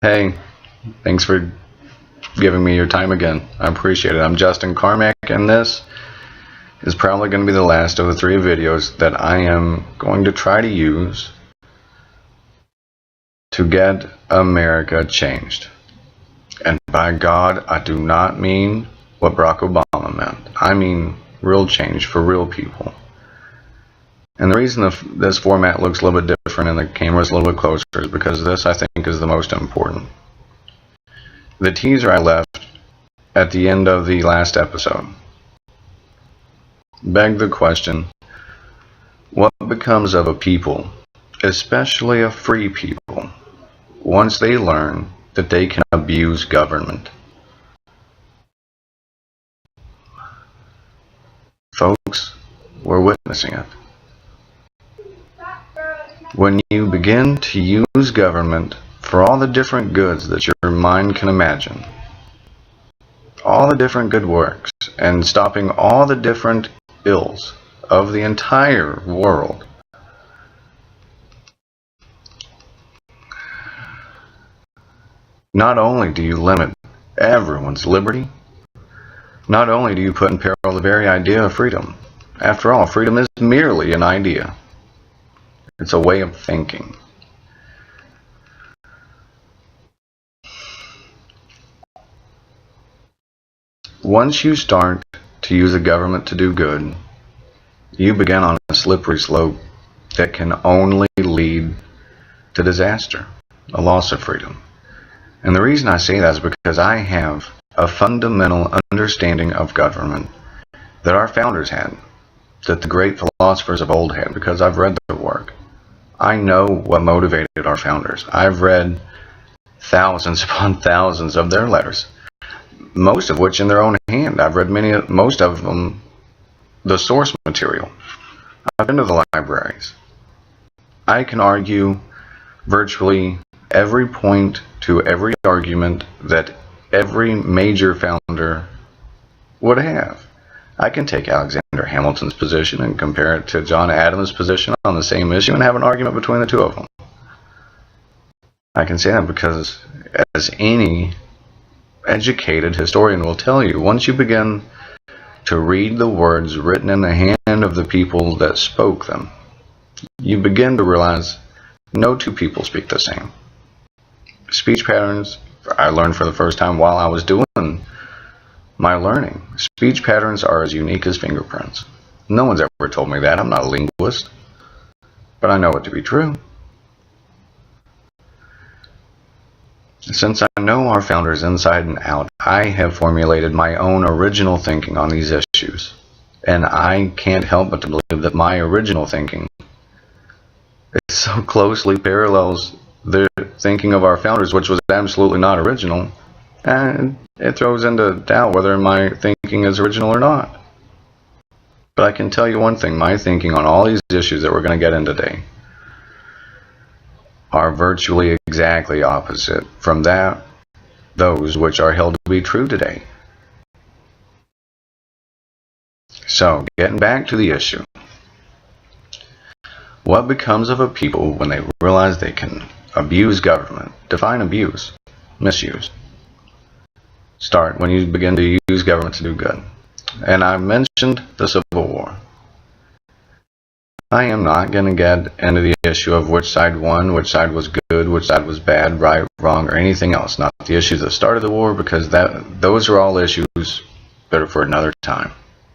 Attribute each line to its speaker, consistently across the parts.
Speaker 1: Hey, thanks for giving me your time again. I appreciate it. I'm Justin Carmack, and this is probably going to be the last of the 3 videos that I am going to try to use to get America changed. And by God, I do not mean what Barack Obama meant. I mean real change for real people. And the reason this format looks a little bit different and the camera's a little bit closer is because this, I think, is the most important. The teaser I left at the end of the last episode begged the question, what becomes of a people, especially a free people, once they learn that they can abuse government? Folks, we're witnessing it. When you begin to use government for all the different goods that your mind can imagine, all the different good works, and stopping all the different ills of the entire world, not only do you limit everyone's liberty, not only do you put in peril the very idea of freedom. After all, freedom is merely an idea. It's a way of thinking. Once you start to use the government to do good, you begin on a slippery slope that can only lead to disaster, a loss of freedom. And the reason I say that is because I have a fundamental understanding of government that our founders had, that the great philosophers of old had, because I've read their work. I know what motivated our founders. I've read thousands upon thousands of their letters, most of which in their own hand. I've read most of them, the source material. I've been to the libraries. I can argue virtually every point to every argument that every major founder would have. I can take Alexander Hamilton's position and compare it to John Adams' position on the same issue and have an argument between the two of them. I can say that because, as any educated historian will tell you, once you begin to read the words written in the hand of the people that spoke them, you begin to realize no two people speak the same. Speech patterns, I learned for the first time while I was doing my learning. Speech patterns are as unique as fingerprints. No one's ever told me that. I'm not a linguist, but I know it to be true. Since I know our founders inside and out, I have formulated my own original thinking on these issues. And I can't help but to believe that my original thinking so closely parallels the thinking of our founders, which was absolutely not original. And it throws into doubt whether my thinking is original or not. But I can tell you one thing, my thinking on all these issues that we're going to get in today are virtually exactly opposite from those which are held to be true today. So, getting back to the issue. What becomes of a people when they realize they can abuse government? Define abuse. Misuse. Start when you begin to use government to do good. And I mentioned the Civil War. I am not going to get into the issue of which side won, which side was good, which side was bad, right, wrong, or anything else. Not the issues that started the war, because those are all issues that are for another time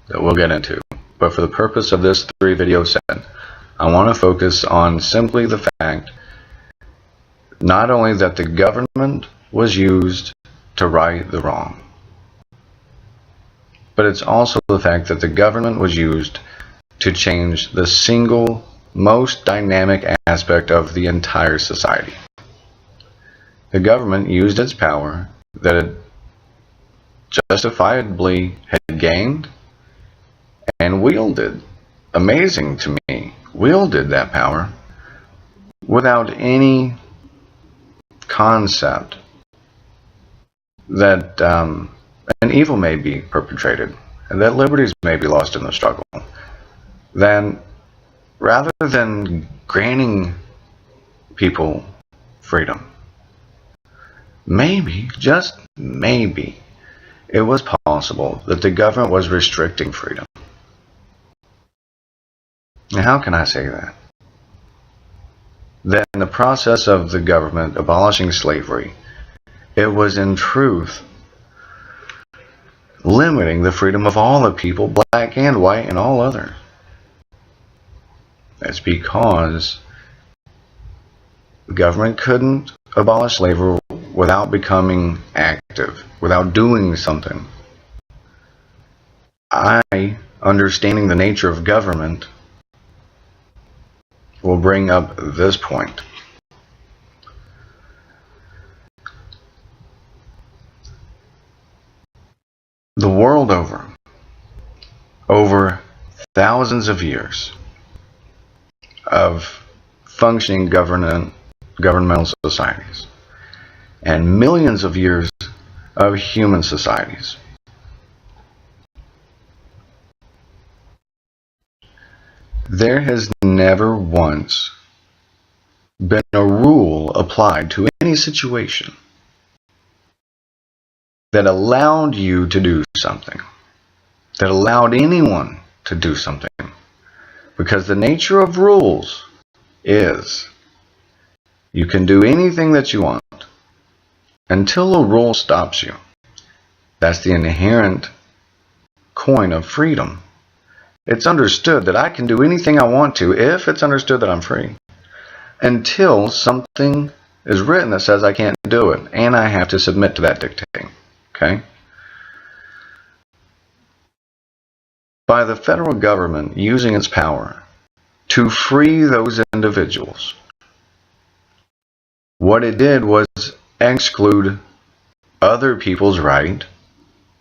Speaker 1: that we'll get into. But for the purpose of this 3-video set, I want to focus on simply the fact not only that the government was used to right the wrong, but it's also the fact that the government was used to change the single most dynamic aspect of the entire society. The government used its power that it justifiably had gained and wielded, amazing to me, wielded that power without any concept that an evil may be perpetrated and that liberties may be lost in the struggle. Then, rather than granting people freedom, maybe, just maybe, it was possible that the government was restricting freedom. Now, how can I say that? That in the process of the government abolishing slavery, it was in truth limiting the freedom of all the people, black and white and all others. That's because the government couldn't abolish slavery without becoming active, without doing something. I, understanding the nature of government, will bring up this point. The world over thousands of years of functioning governmental societies, and millions of years of human societies, there has never once been a rule applied to any situation that allowed you to do something, that allowed anyone to do something. Because the nature of rules is you can do anything that you want until a rule stops you. That's the inherent coin of freedom. It's understood that I can do anything I want to if it's understood that I'm free, until something is written that says I can't do it, and I have to submit to that dictating. Okay? By the federal government using its power to free those individuals, what it did was exclude other people's right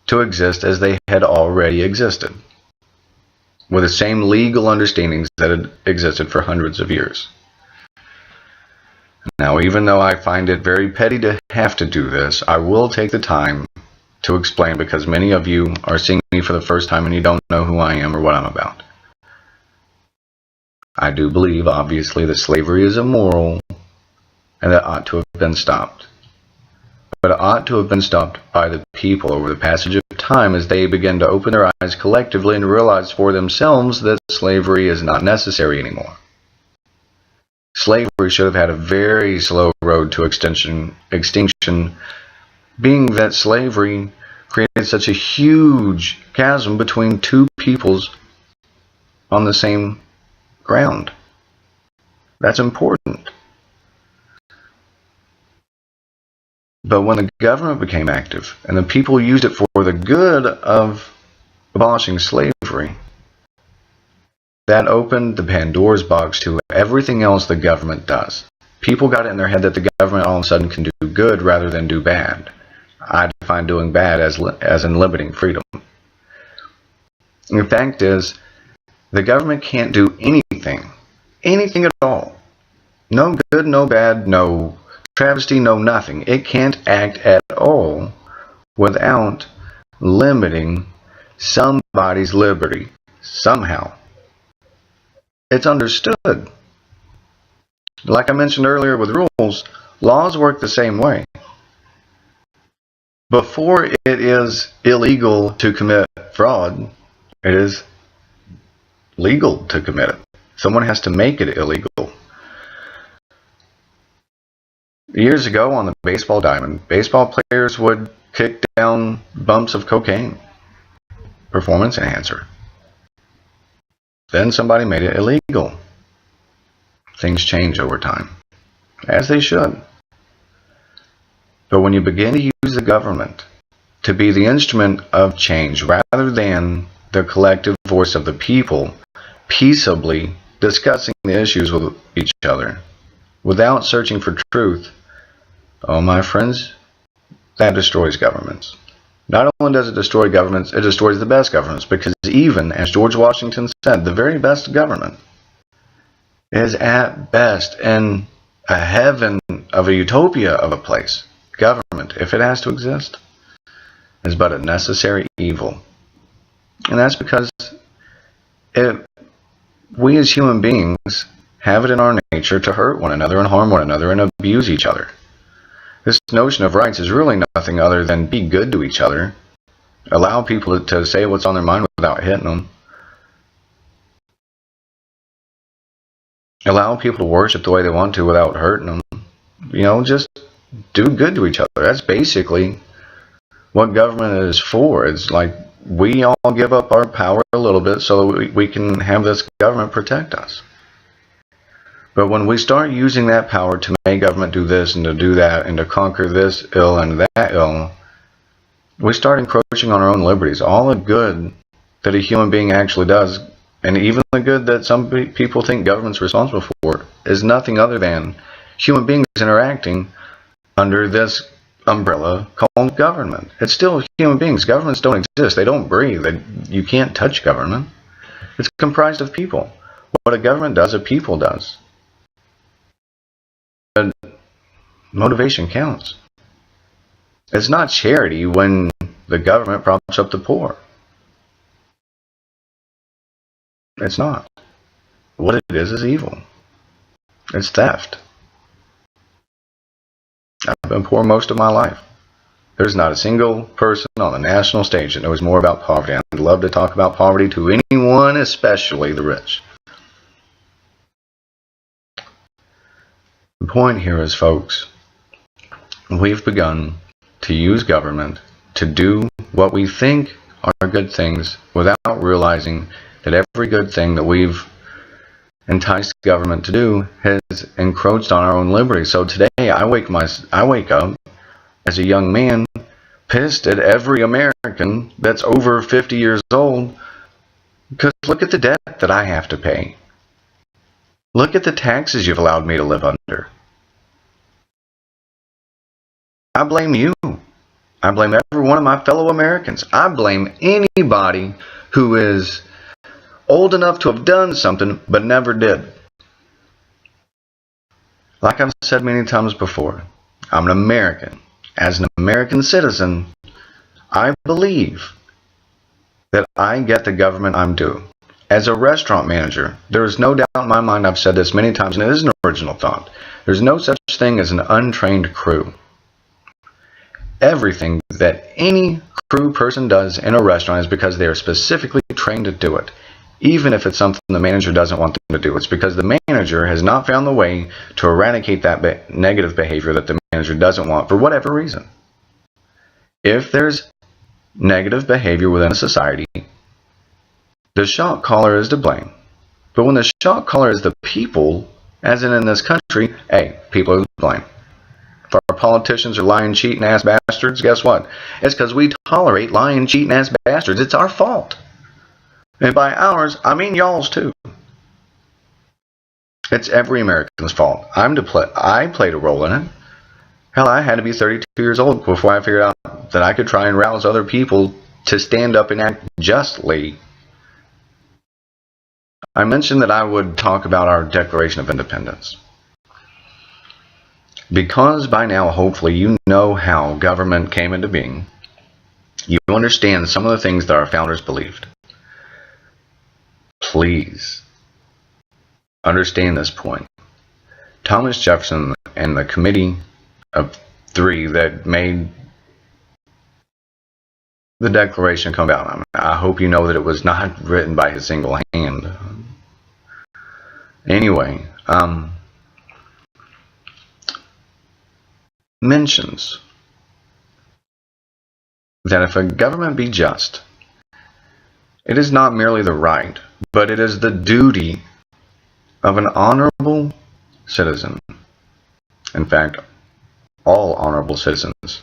Speaker 1: to exist as they had already existed, with the same legal understandings that had existed for hundreds of years. Now, even though I find it very petty to have to do this, I will take the time to explain, because many of you are seeing me for the first time and you don't know who I am or what I'm about. I do believe, obviously, that slavery is immoral and that ought to have been stopped. But it ought to have been stopped by the people over the passage of time as they begin to open their eyes collectively and realize for themselves that slavery is not necessary anymore. Slavery should have had a very slow road to extinction, being that slavery created such a huge chasm between two peoples on the same ground. That's important. But when the government became active and the people used it for the good of abolishing slavery, that opened the Pandora's box to everything else the government does. People got it in their head that the government all of a sudden can do good rather than do bad. I define doing bad as in limiting freedom. The fact is, the government can't do anything at all. No good, no bad, no travesty, no nothing. It can't act at all without limiting somebody's liberty somehow. It's understood. Like I mentioned earlier with rules, laws work the same way. Before it is illegal to commit fraud, it is legal to commit it. Someone has to make it illegal. Years ago on the baseball diamond, baseball players would kick down bumps of cocaine. Performance enhancer. Then somebody made it illegal. Things change over time, as they should. But when you begin to use the government to be the instrument of change rather than the collective voice of the people, peaceably discussing the issues with each other, without searching for truth, oh my friends, that destroys governments. Not only does it destroy governments, it destroys the best governments, because even, as George Washington said, the very best government is at best in a heaven of a utopia of a place. Government, if it has to exist, is but a necessary evil. And that's because we as human beings have it in our nature to hurt one another and harm one another and abuse each other. This notion of rights is really nothing other than be good to each other. Allow people to say what's on their mind without hitting them. Allow people to worship the way they want to without hurting them. You know, just do good to each other. That's basically what government is for. It's like we all give up our power a little bit so we can have this government protect us. But when we start using that power to make government do this and to do that and to conquer this ill and that ill, we start encroaching on our own liberties. All the good that a human being actually does, and even the good that some people think government's responsible for, is nothing other than human beings interacting under this umbrella called government. It's still human beings. Governments don't exist. They don't breathe. You can't touch government. It's comprised of people. What a government does, a people does. But motivation counts. It's not charity when the government props up the poor. It's not. What it is evil. It's theft. I've been poor most of my life. There's not a single person on the national stage that knows more about poverty. I'd love to talk about poverty to anyone, especially the rich. The point here is, folks, we've begun to use government to do what we think are good things without realizing that every good thing that we've enticed government to do has encroached on our own liberty. So today I wake up as a young man pissed at every American that's over 50 years old, because look at the debt that I have to pay. Look at the taxes you've allowed me to live under. I blame you. I blame every one of my fellow Americans. I blame anybody who is old enough to have done something but never did. Like I've said many times before, I'm an American. As an American citizen, I believe that I get the government I'm due. As a restaurant manager, there is no doubt in my mind, I've said this many times, and it is an original thought, there's no such thing as an untrained crew. Everything that any crew person does in a restaurant is because they are specifically trained to do it. Even if it's something the manager doesn't want them to do, it's because the manager has not found the way to eradicate that negative behavior that the manager doesn't want for whatever reason. If there's negative behavior within a society, the shot caller is to blame. But when the shot caller is the people, as in this country, hey, people are to blame. If our politicians are lying, cheating ass bastards, guess what? It's because we tolerate lying, cheating ass bastards. It's our fault. And by ours, I mean y'all's too. It's every American's fault. I played a role in it. Hell, I had to be 32 years old before I figured out that I could try and rouse other people to stand up and act justly. I mentioned that I would talk about our Declaration of Independence. Because by now, hopefully, you know how government came into being. You understand some of the things that our founders believed. Please understand this point. Thomas Jefferson and the committee of 3 that made the Declaration come about, I hope you know that it was not written by his single hand. Anyway, mentions that if a government be just, it is not merely the right, but it is the duty of an honorable citizen. In fact, all honorable citizens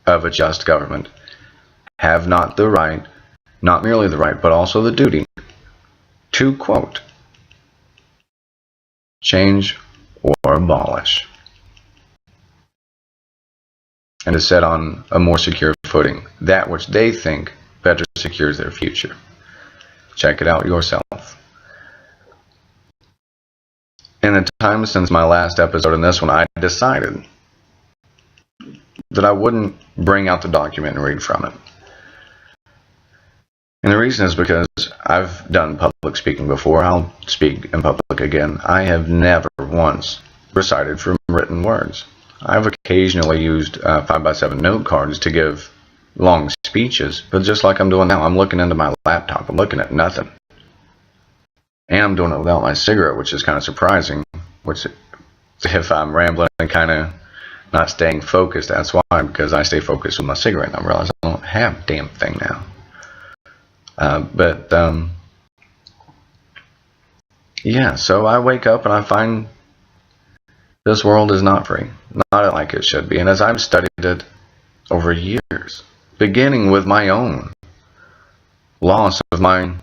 Speaker 1: of a just government have not the right, not merely the right, but also the duty to, quote, change or abolish, and to set on a more secure footing that which they think better secures their future. Check it out yourself. In the time since my last episode and this one, I decided that I wouldn't bring out the document and read from it. And the reason is because I've done public speaking before. I'll speak in public again. I have never once recited from written words. I've occasionally used 5x7 note cards to give long speeches, but just like I'm doing now, I'm looking into my laptop. I'm looking at nothing. And I'm doing it without my cigarette, which is kind of surprising. Which, if I'm rambling and kind of not staying focused, that's why, because I stay focused with my cigarette. And I realize I don't have a damn thing now. Yeah, so I wake up and I find this world is not free. Not like it should be. And as I've studied it over years, beginning with my own loss of my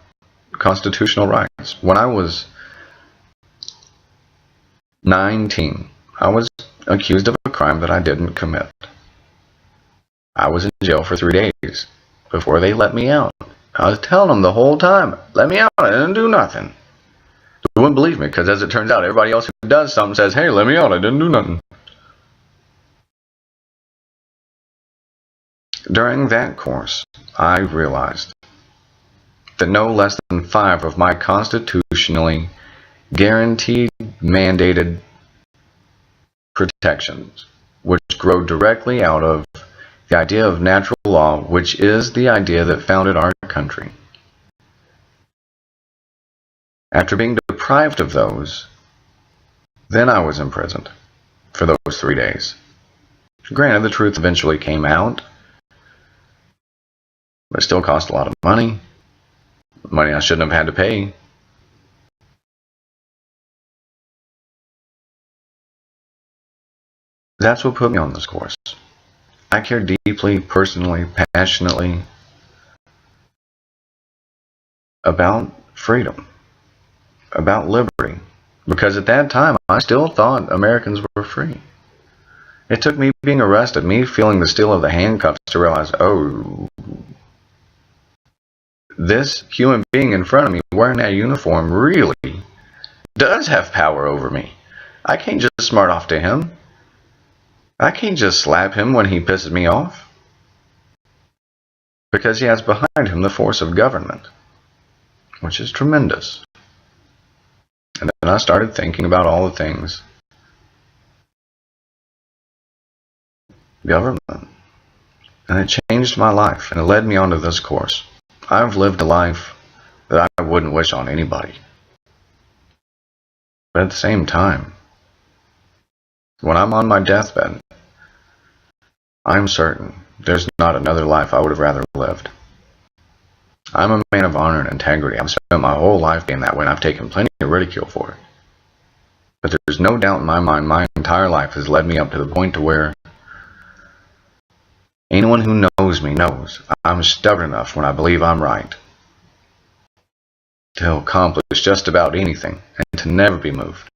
Speaker 1: constitutional rights. When I was 19, I was accused of a crime that I didn't commit. I was in jail for 3 days before they let me out. I was telling them the whole time, let me out, I didn't do nothing. They wouldn't believe me, because as it turns out, everybody else who does something says, hey, let me out, I didn't do nothing. During that course, I realized that no less than 5 of my constitutionally guaranteed, mandated protections, which grow directly out of the idea of natural law, which is the idea that founded our country. After being deprived of those, then I was imprisoned for those 3 days. Granted, the truth eventually came out, but it still cost a lot of money. Money I shouldn't have had to pay. That's what put me on this course. I care deeply, personally, passionately about freedom, about liberty, because at that time I still thought Americans were free. It took me being arrested, me feeling the steel of the handcuffs, to realize, oh, this human being in front of me wearing that uniform really does have power over me. I can't just smart off to him. I can't just slap him when he pisses me off, because he has behind him the force of government, which is tremendous. And then I started thinking about all the things government, and it changed my life, and it led me onto this course. I've lived a life that I wouldn't wish on anybody. But at the same time, when I'm on my deathbed, I'm certain there's not another life I would have rather lived. I'm a man of honor and integrity. I've spent my whole life being that way, and I've taken plenty of ridicule for it. But there's no doubt in my mind, my entire life has led me up to the point to where anyone who knows me knows I'm stubborn enough when I believe I'm right to accomplish just about anything and to never be moved.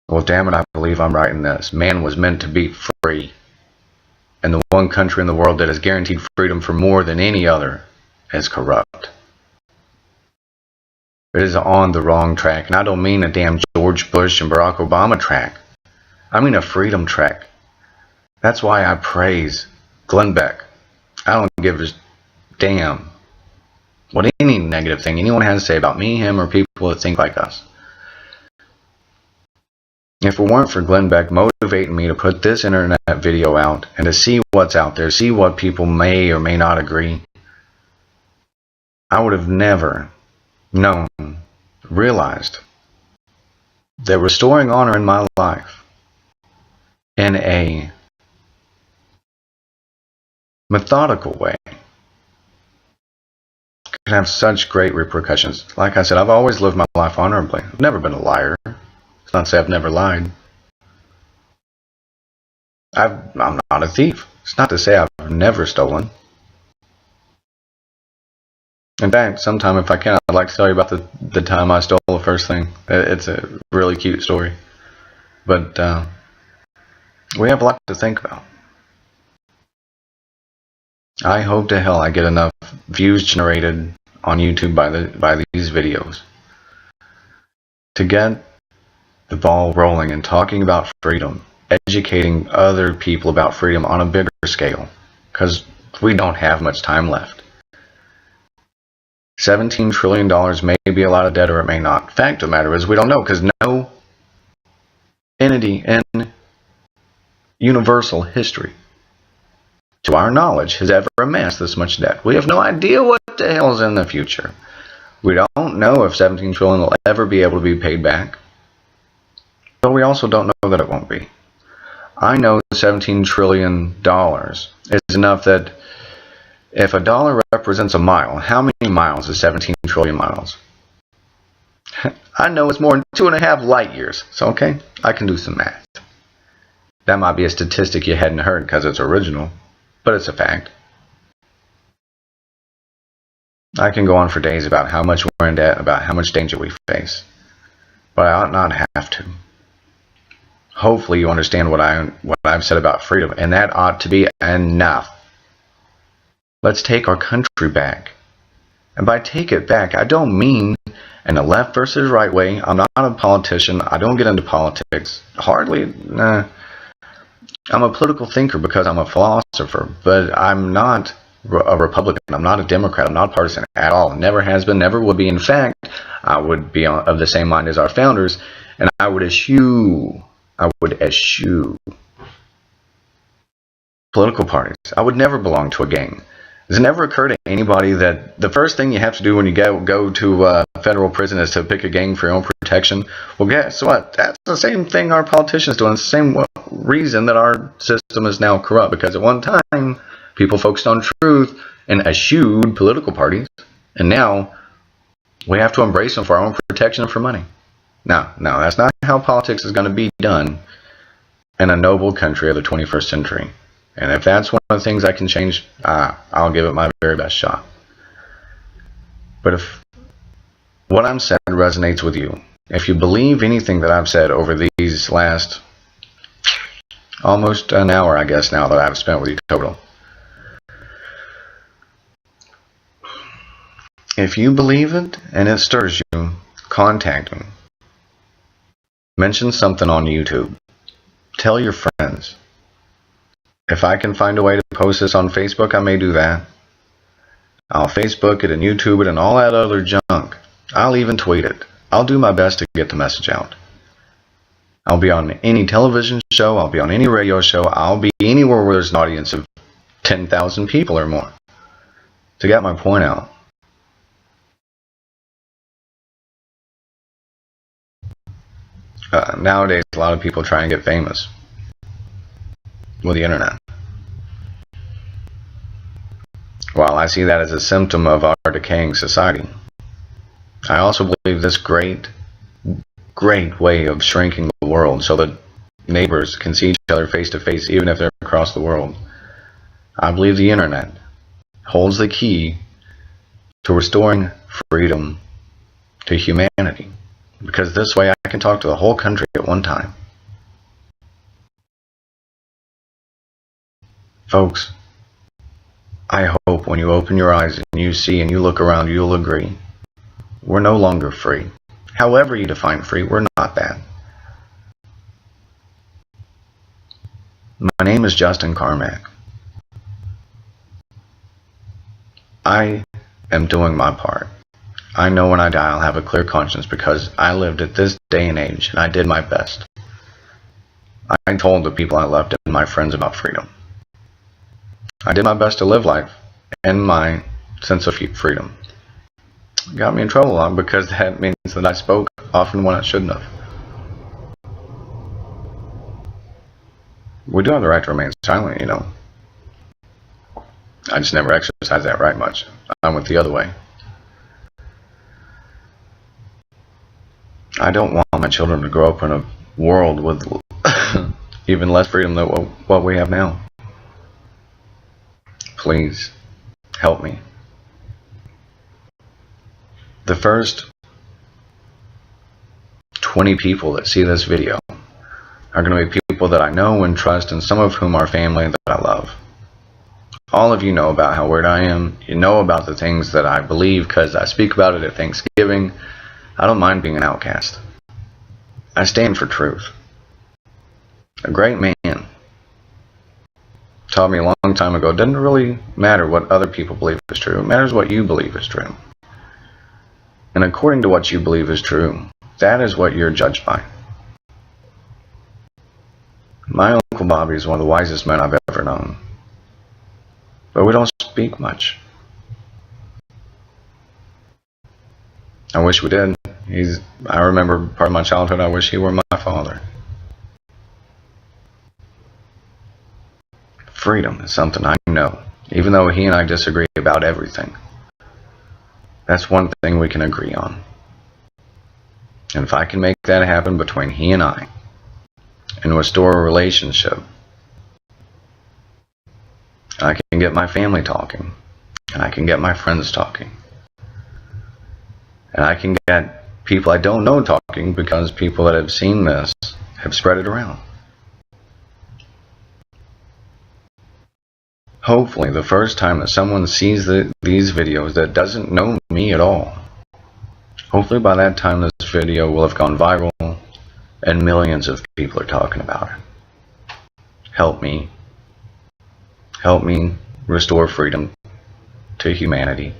Speaker 1: Well, damn it, I believe I'm right in this. Man was meant to be free. And the one country in the world that has guaranteed freedom for more than any other is corrupt. It is on the wrong track. And I don't mean a damn George Bush and Barack Obama track. I mean a freedom track. That's why I praise Glenn Beck. I don't give a damn what any negative thing anyone has to say about me, him, or people that think like us. If it weren't for Glenn Beck motivating me to put this internet video out and to see what's out there, see what people may or may not agree, I would have never known, realized that restoring honor in my life in a methodical way could have such great repercussions. Like I said, I've always lived my life honorably. I've never been a liar. It's not to say I've never lied. I'm not a thief. It's not to say I've never stolen. In fact, sometime if I can, I'd like to tell you about the time I stole the first thing. It's a really cute story. But we have a lot to think about. I hope to hell I get enough views generated on YouTube by these videos to get the ball rolling and talking about freedom, educating other people about freedom on a bigger scale, because we don't have much time left. $17 trillion may be a lot of debt, or it may not. Fact of the matter is, we don't know, because no entity in universal history, to our knowledge, has ever amassed this much debt. We have no idea what the hell is in the future. We don't know if $17 trillion will ever be able to be paid back, but we also don't know that it won't be. I know $17 trillion is enough that if a dollar represents a mile, how many miles is 17 trillion miles? I know it's more than 2.5 light years, so okay, I can do some math. That might be a statistic you hadn't heard because it's original, but it's a fact. I can go on for days about how much we're in debt, about how much danger we face, but I ought not have to. Hopefully you understand what I've said about freedom, and that ought to be enough. Let's take our country back. And by take it back, I don't mean in a left versus right way. I'm not a politician. I don't get into politics. Hardly. Nah. I'm a political thinker because I'm a philosopher, but I'm not a Republican. I'm not a Democrat. I'm not partisan at all. Never has been, never will be. In fact, I would be of the same mind as our founders, and I would eschew political parties. I would never belong to a gang. Does it never occur to anybody that the first thing you have to do when you go to federal prison is to pick a gang for your own protection? Well, guess what? That's the same thing our politicians do, and it's the same reason that our system is now corrupt, because at one time people focused on truth and eschewed political parties, and now we have to embrace them for our own protection and for money. No, that's not how politics is going to be done in a noble country of the 21st century. And if that's one of the things I can change, I'll give it my very best shot. But if what I'm saying resonates with you, if you believe anything that I've said over these last almost an hour, I guess now that I've spent with you total, if you believe it and it stirs you, contact me. Mention something on YouTube. Tell your friends. If I can find a way to post this on Facebook, I may do that. I'll Facebook it and YouTube it and all that other junk. I'll even tweet it. I'll do my best to get the message out. I'll be on any television show. I'll be on any radio show. I'll be anywhere where there's an audience of 10,000 people or more to get my point out. Nowadays, a lot of people try and get famous with the internet. While I see that as a symptom of our decaying society, I also believe this great way of shrinking the world so that neighbors can see each other face to face even if they're across the world. I believe the internet holds the key to restoring freedom to humanity, because this way I can talk to the whole country at one time. Folks, I hope when you open your eyes and you see and you look around, you'll agree. We're no longer free. However you define free, we're not that. My name is Justin Carmack. I am doing my part. I know when I die I'll have a clear conscience because I lived at this day and age and I did my best. I told the people I loved and my friends about freedom. I did my best to live life in my sense of freedom. It got me in trouble a lot because that means that I spoke often when I shouldn't have. We do have the right to remain silent, you know. I just never exercise that right much. I went the other way. I don't want my children to grow up in a world with even less freedom than what we have now. Please, help me. The first 20 people that see this video are going to be people that I know and trust, and some of whom are family that I love. All of you know about how weird I am. You know about the things that I believe because I speak about it at Thanksgiving. I don't mind being an outcast. I stand for truth. A great man taught me a long time ago, it doesn't really matter what other people believe is true. It matters what you believe is true. And according to what you believe is true, that is what you're judged by. My Uncle Bobby is one of the wisest men I've ever known. But we don't speak much. I wish we did. I remember part of my childhood, I wish he were my father. Freedom is something I know, even though he and I disagree about everything. That's one thing we can agree on. And if I can make that happen between he and I, and restore a relationship, I can get my family talking, and I can get my friends talking, and I can get people I don't know talking because people that have seen this have spread it around. Hopefully, the first time that someone sees these videos that doesn't know me at all, hopefully by that time this video will have gone viral and millions of people are talking about it. Help me restore freedom to humanity.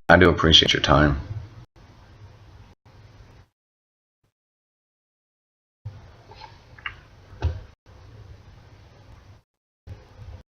Speaker 1: I do appreciate your time.